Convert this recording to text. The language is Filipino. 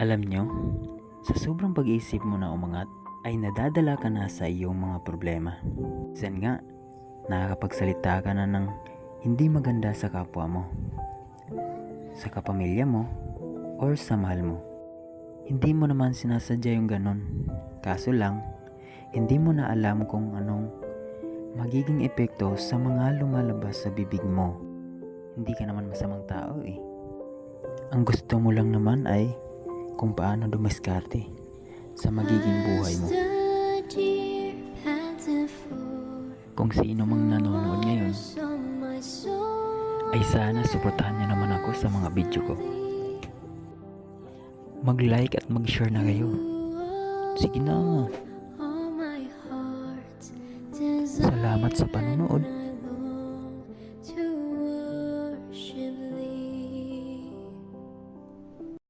Alam nyo, sa sobrang pag-iisip mo na umangat, ay nadadala ka na sa iyong mga problema. Minsan nga, nakakapagsalita ka na ng hindi maganda sa kapwa mo, sa kapamilya mo, or sa mahal mo. Hindi mo naman sinasadya yung ganon. Kaso lang, hindi mo na alam kung anong magiging epekto sa mga lumalabas sa bibig mo. Hindi ka naman masamang tao eh. Ang gusto mo lang naman ay kung paano dumiskarte sa magiging buhay mo. Kung sino mang nanonood ngayon, ay sana suportahan niyo naman ako sa mga video ko. Mag-like at mag-share na kayo. Sige na. Salamat sa panonood.